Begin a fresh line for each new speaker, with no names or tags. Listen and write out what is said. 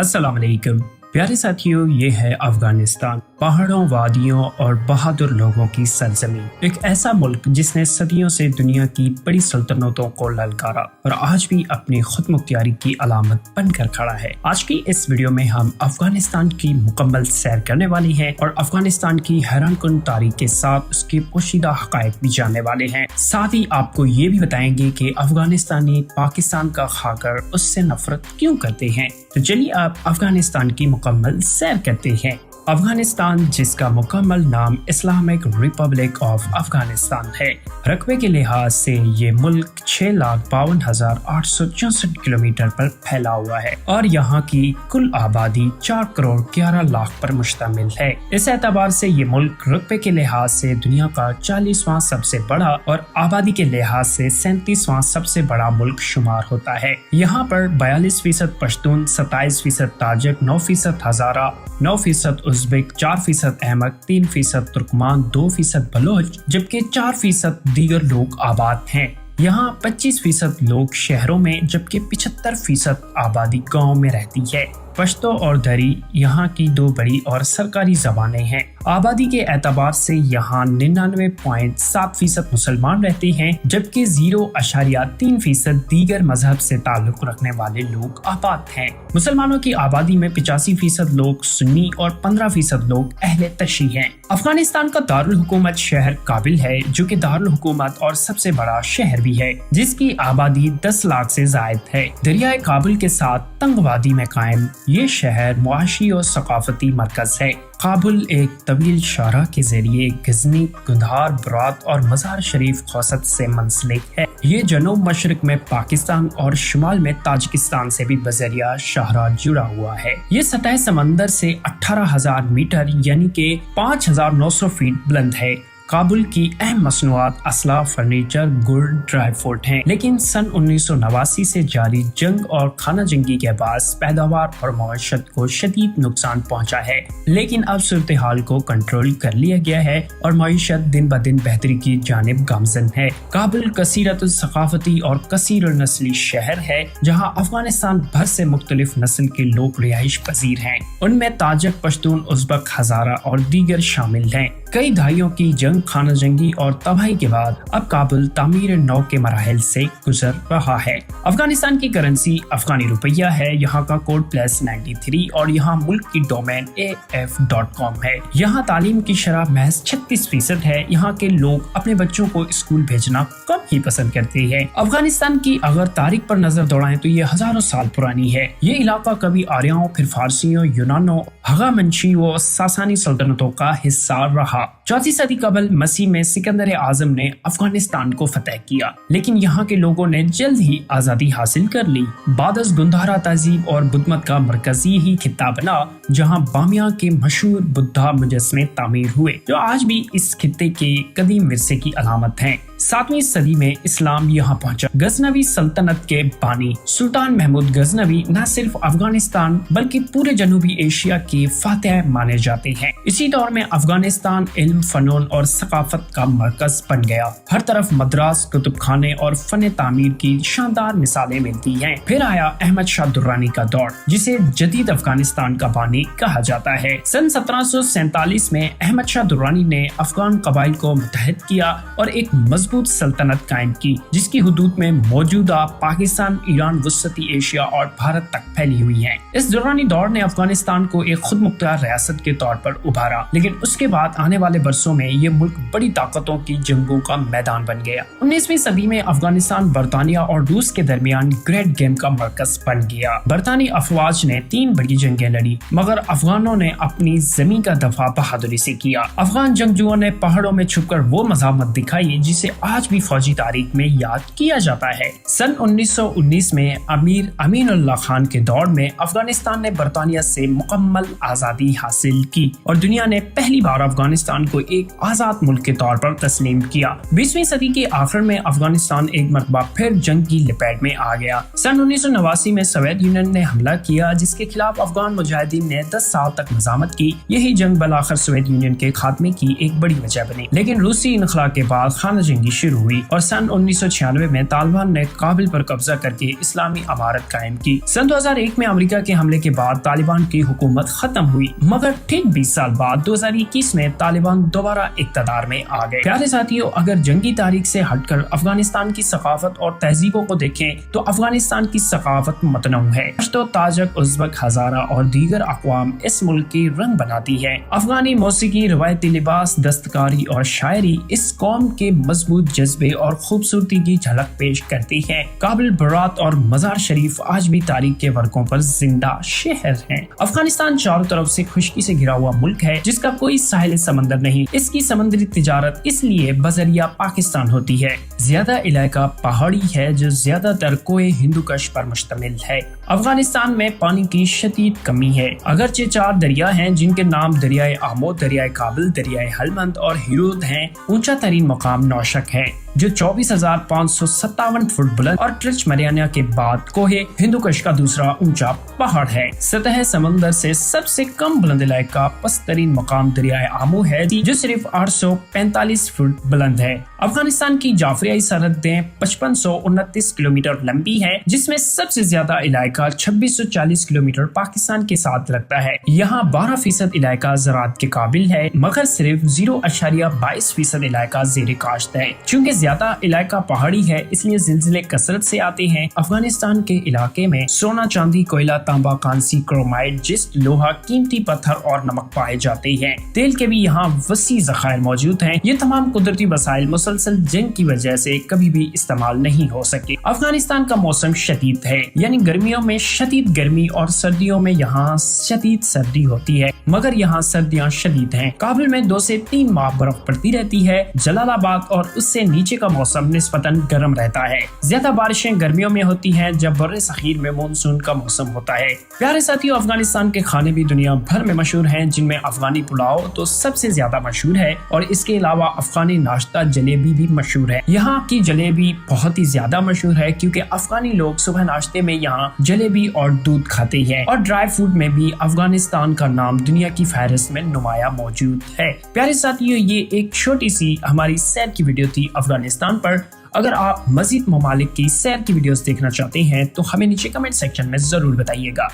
अस्सलाम वालेकुम प्यारे साथियों, ये है अफगानिस्तान। पहाड़ों, वादियों और बहादुर लोगों की सरजमीन। एक ऐसा मुल्क जिसने सदियों से दुनिया की बड़ी सल्तनतों को ललकारा और आज भी अपनी खुद मुख्तियारी की अलामत बनकर खड़ा है। आज की इस वीडियो में हम अफगानिस्तान की मुकम्मल सैर करने वाली हैं और अफगानिस्तान की हैरानकुन तारीख के साथ उसके पोशीदा हकायक भी जानने वाले हैं। साथ ही आपको ये भी बताएंगे कि अफगानिस्तानी पाकिस्तान का खाकर उससे नफरत क्यों करते हैं। तो चलिए आप अफगानिस्तान की मुकम्मल सैर करते हैं। अफगानिस्तान, जिसका मुकम्मल नाम इस्लामिक रिपब्लिक ऑफ अफगानिस्तान है, रकबे के लिहाज से ये मुल्क 6,52,864 किलोमीटर पर फैला हुआ है और यहाँ की कुल आबादी 4,11,00,000 पर मुश्तमिल है। इस एतबार से ये मुल्क रकबे के लिहाज से दुनिया का 40वां सबसे बड़ा और आबादी के लिहाज से 37वां सबसे बड़ा मुल्क शुमार होता है। यहाँ पर 42% पश्तून, 27% ताजिक, 9% हजारा, 9% उज़्बेक, 4% अहमद, 3% तुर्कमान, 2% बलोच, जबकि 4% दीगर लोग आबाद हैं। यहाँ 25% लोग शहरों में जबकि 75% आबादी गाँव में रहती है। पश्तो और दरी यहाँ की दो बड़ी और सरकारी ज़बानें हैं। आबादी के एतबार से यहाँ 99.7% मुसलमान रहते हैं, जबकि 0.3% दीगर मजहब से ताल्लुक रखने वाले लोग आबाद हैं। मुसलमानों की आबादी में 85% लोग सुन्नी और 15% लोग अहले तशी हैं। अफगानिस्तान का दारुल हुकूमत शहर काबिल है, जो कि दारुल हुकूमत और सबसे बड़ा शहर भी है, जिसकी आबादी 10 लाख से जायद है। दरियाए काबुल के साथ तंग वादी में कायम ये शहर मुआशी और सकाफती मरकज है। काबुल एक तवील शाहराह के जरिए गजनी, गुंधार, बरात और मज़ार शरीफ खौसत से मुंसलिक है। ये जनूब मशरक में पाकिस्तान और शुमाल में ताजिकिस्तान से भी बजरिया शाहराह जुड़ा हुआ है। ये सतह समंदर से 18,000 मीटर यानी कि 5,900 फीट बुलंद है। काबुल की अहम मसनूआत असला, फर्नीचर, गुड़, ड्राई फ्रूट हैं, लेकिन सन 1989 से जारी जंग और खाना जंगी के बाद पैदावार और मईशत को शदीद नुकसान पहुंचा है, लेकिन अब सूरत हाल को कंट्रोल कर लिया गया है और मईशत दिन ब दिन बेहतरी की जानिब गामजन है। काबुल कसीरत सकाफती और कसीर नस्ली शहर है, जहाँ अफगानिस्तान भर से मुख्तलिफ नस्ल के लोग रिहाइश पजीर हैं। उनमें ताजिक, पश्तून, उज़्बक, हजारा और दीगर शामिल हैं। कई दहाइयों की जंग, खाना जंगी और तबाही के बाद अब काबुल तामीर नौ के मराहिल से गुजर रहा है। अफगानिस्तान की करेंसी अफगानी रुपया है। यहाँ का कोड +93 और यहाँ मुल्क की डोमेन AF.com है। यहाँ तालीम की शरह महज 36% है। यहाँ के लोग अपने बच्चों को स्कूल भेजना कम ही पसंद करते हैं। अफगानिस्तान की अगर तारीख पर नजर दौड़ाएं तो ये हजारों साल पुरानी है। ये इलाका कभी आर्यों, फिर फारसियों, यूनानों, हगामंशियों, सासानी सल्तनतों का हिस्सा रहा। 4वीं सदी कबल मसीह में सिकंदर आजम ने अफगानिस्तान को फतह किया, लेकिन यहाँ के लोगों ने जल्द ही आजादी हासिल कर ली। बादस गुंधारा तहजीब और बुद्धमत का मरकजी ही खित्ता बना, जहाँ बामिया के मशहूर बुद्धा मुजस्मे तामीर हुए, जो आज भी इस खित्ते के कदीम विरसे की अलामत हैं। 7वीं सदी में इस्लाम यहाँ पहुंचा। गजनवी सल्तनत के बानी सुल्तान महमूद गजनवी न सिर्फ अफगानिस्तान बल्कि पूरे जनूबी एशिया के फातिह माने जाते हैं। इसी दौर में अफगानिस्तान इल्म, फनून और सकाफत का मरकज बन गया। हर तरफ मद्रास, कुतुब खाने और फन तामीर की शानदार मिसालें मिलती हैं। फिर आया अहमद शाह दुर्रानी का दौर, जिसे जदीद अफगानिस्तान का बानी कहा जाता है। सन 1747 में अहमद शाह दुर्रानी ने अफगान कबाइल को मुत्तहद किया और एक मजबूत सल्तनत कायम की, जिसकी हुदूद में मौजूदा पाकिस्तान, ईरान, वसती एशिया और भारत तक फैली हुई है। इस दुरानी दौर ने अफगानिस्तान को एक खुद मुख्तार रियासत के तौर पर उभारा, लेकिन उसके बाद आने वाले बरसों में ये मुल्क बड़ी ताकतों की जंगों का मैदान बन गया। 19वीं सदी में अफगानिस्तान बरतानिया और रूस के दरमियान ग्रेट गेम का मरकज बन गया। बरतानी अफवाज ने 3 बड़ी जंगें लड़ी, मगर अफगानों ने अपनी जमीन का दफा बहादुरी से किया। अफगान जंगजुओं ने पहाड़ों में छुपकर वो मज़ामत दिखाई जिसे आज भी फौजी तारीख में याद किया जाता है। सन 1919 में अमीर अमीनुल्लाह खान के दौर में अफगानिस्तान ने बरतानिया से मुकम्मल आजादी हासिल की और दुनिया ने पहली बार अफगानिस्तान को एक आजाद मुल्क के तौर पर तस्लीम किया। 20वीं सदी के आखिर में अफगानिस्तान एक मरतबा फिर जंग की लपेट में आ गया। सन 1989 में सोवियत यूनियन ने हमला किया, जिसके खिलाफ अफगान मुजाहिदीन ने 10 साल तक मज़ामत की। यही जंग बलाखिर सोवियत यूनियन के खात्मे की एक बड़ी वजह बनी, लेकिन रूसी इनखला के बाद खाना जंगी जंग शुरू हुई और सन 1996 में तालिबान ने काबिल पर कब्जा करके इस्लामी अमारत कायम की। सन 2001 में अमेरिका के हमले के बाद तालिबान की हुकूमत खत्म हुई, मगर ठीक 20 साल बाद 2021 में तालिबान दोबारा इक़्तिदार में आ गए। प्यारे साथियों, अगर जंगी तारीख से हटकर अफगानिस्तान की सकाफत और तहजीबों को देखें तो अफगानिस्तान की सकाफत मतनू है। पश्तो, ताजक, उज़्बक, हज़ारा और दीगर अक़वाम इस मुल्क की रंग बनाती है। अफगानी मौसीकी, रवायती लिबास, दस्तकारी और शायरी इस कौम के मजबूत जज्बे और खूबसूरती की झलक पेश करती है। काबिल, बरात और मज़ार शरीफ आज भी तारीख के वर्कों पर जिंदा शहर हैं। अफगानिस्तान चारों तरफ से खुश्की से घिरा हुआ मुल्क है जिसका कोई साहिल समंदर नहीं। इसकी समुद्री तिजारत इसलिए बजरिया पाकिस्तान होती है। ज्यादा इलाका पहाड़ी है जो ज्यादातर कोए हिंदुकुश पर मुश्तमिल है। अफगानिस्तान में पानी की शदीद कमी है। अगरचे 4 दरिया हैं जिनके नाम दरियाए आमो, दरियाए काबिल, दरियाए हलमंद और हिरूद हैं। ऊंचा तरीन मुकाम नौशक है जो 24,557 फुट बुलंद और ट्रिच मरियाना के बाद कोहे हिंदुकुश का दूसरा ऊंचा पहाड़ है। सतह समंदर से सबसे कम बुलंद इलाका पस्तरीन मकाम दरियाए आमो है जो सिर्फ 845 फुट बुलंद है। अफगानिस्तान की जाफरियाई सरहदें 5529 किलोमीटर लंबी है जिसमें सबसे ज्यादा इलाका 2640 किलोमीटर पाकिस्तान के साथ लगता है। यहाँ 12% इलाका ज़राअत के काबिल है मगर सिर्फ 0.22% इलाका ज़ेरे काश्त है। चूँकि ज्यादा इलाका पहाड़ी है इसलिए जिलजिले कसरत से आते हैं। अफगानिस्तान के इलाके में सोना, चांदी, कोयला, तांबा, कांसी, क्रोमाइट, जिस्ट, लोहा, कीमती पत्थर और नमक पाए जाते हैं। तेल के भी यहाँ वसी ज़खायर मौजूद हैं। ये तमाम कुदरती वसाइल मुसलसल जंग की वजह से कभी भी इस्तेमाल नहीं हो सके। अफगानिस्तान का मौसम शदीद है, यानी गर्मियों में शदीद गर्मी और सर्दियों में यहाँ शदीद सर्दी होती है, मगर यहाँ सर्दियाँ शदीद हैं। काबिल में 2 से 3 माह बर्फ पड़ती रहती है। जलालाबाद और उससे नीचे का मौसम निस्बतन गर्म रहता है। ज्यादा बारिशें गर्मियों में होती हैं जब बर्रे सखीर में मानसून का मौसम होता है। प्यारे साथियों, अफगानिस्तान के खाने भी दुनिया भर में मशहूर हैं जिनमें अफगानी पुलाव तो सबसे ज्यादा मशहूर है और इसके अलावा अफगानी नाश्ता जलेबी भी मशहूर है। यहाँ की जलेबी बहुत ही ज्यादा मशहूर है क्योंकि अफगानी लोग सुबह नाश्ते में यहाँ जलेबी और दूध खाते हैं और ड्राई फ्रूट में भी अफगानिस्तान का नाम दुनिया की फहरिस्त में नुमाया मौजूद है। प्यारे साथियों, ये एक छोटी सी हमारी सैर की वीडियो थी अफगानिस्तान पर। अगर आप मजीद ममालिक की सैर की वीडियोस देखना चाहते हैं तो हमें नीचे कमेंट सेक्शन में जरूर बताइएगा।